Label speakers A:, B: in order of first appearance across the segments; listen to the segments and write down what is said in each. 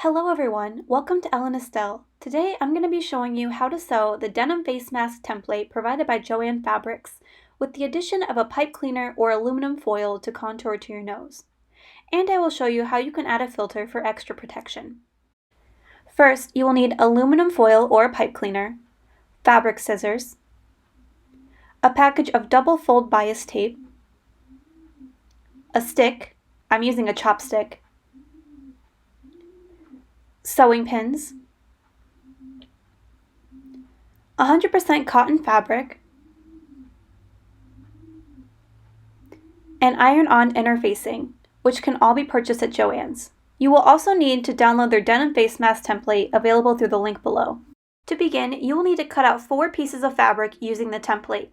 A: Hello everyone, welcome to Ellen Estelle. Today I'm going to be showing you how to sew the denim face mask template provided by JOANN fabrics with the addition of a pipe cleaner or aluminum foil to contour to your nose. And I will show you how you can add a filter for extra protection. First, you will need aluminum foil or a pipe cleaner, fabric scissors, a package of double fold bias tape, a stick, I'm using a chopstick, sewing pins, 100% cotton fabric, and iron-on interfacing, which can all be purchased at JOANN's. You will also need to download their denim face mask template available through the link below. To begin, you will need to cut out 4 pieces of fabric using the template.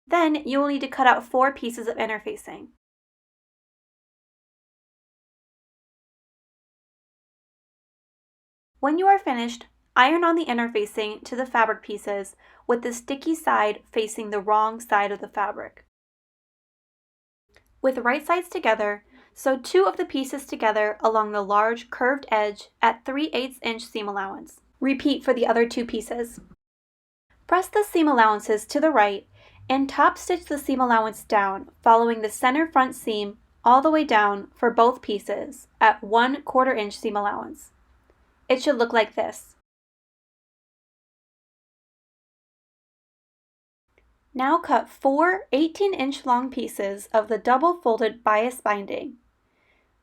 A: Then, you will need to cut out 4 pieces of interfacing. When you are finished, iron on the interfacing to the fabric pieces with the sticky side facing the wrong side of the fabric. With the right sides together, sew 2 of the pieces together along the large curved edge at 3/8 inch seam allowance. Repeat for the other 2 pieces. Press the seam allowances to the right and top stitch the seam allowance down, following the center front seam all the way down for both pieces at 1/4 inch seam allowance. It should look like this. Now cut 4 18-inch long pieces of the double folded bias binding.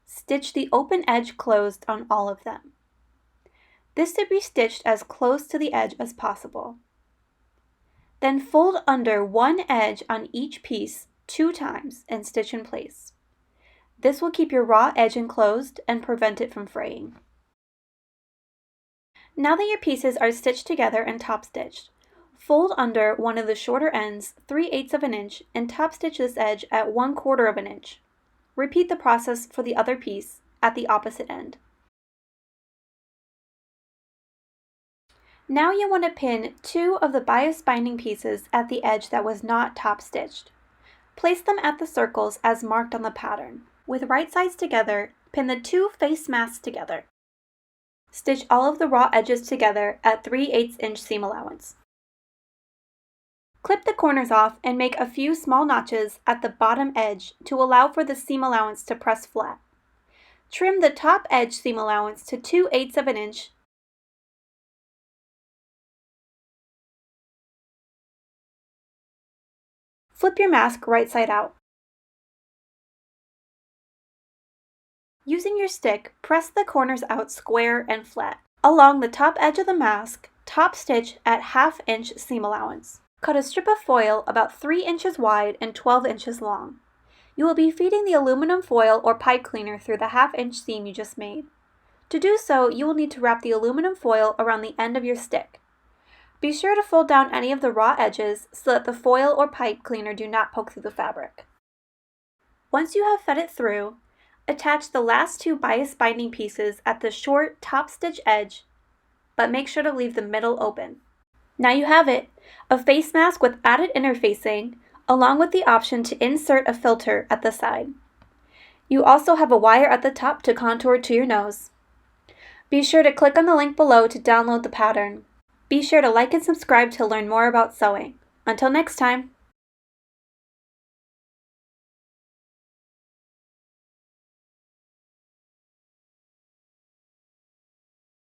A: Stitch the open edge closed on all of them. This should be stitched as close to the edge as possible. Then fold under one edge on each piece 2 times and stitch in place. This will keep your raw edge enclosed and prevent it from fraying. Now that your pieces are stitched together and top stitched, fold under one of the shorter ends 3/8 of an inch and top stitch this edge at 1/4 of an inch. Repeat the process for the other piece at the opposite end. Now you want to pin 2 of the bias binding pieces at the edge that was not top stitched. Place them at the circles as marked on the pattern. With right sides together, pin the 2 face masks together. Stitch all of the raw edges together at 3/8 inch seam allowance. Clip the corners off and make a few small notches at the bottom edge to allow for the seam allowance to press flat. Trim the top edge seam allowance to 2/8 of an inch. Flip your mask right side out. Using your stick, press the corners out square and flat. Along the top edge of the mask, top stitch at 1/2 inch seam allowance. Cut a strip of foil about 3 inches wide and 12 inches long. You will be feeding the aluminum foil or pipe cleaner through the 1/2 inch seam you just made. To do so, you will need to wrap the aluminum foil around the end of your stick. Be sure to fold down any of the raw edges so that the foil or pipe cleaner do not poke through the fabric. Once you have fed it through, attach the last 2 bias binding pieces at the short top stitch edge, but make sure to leave the middle open. Now you have it, a face mask with added interfacing, along with the option to insert a filter at the side. You also have a wire at the top to contour to your nose. Be sure to click on the link below to download the pattern. Be sure to like and subscribe to learn more about sewing. Until next time!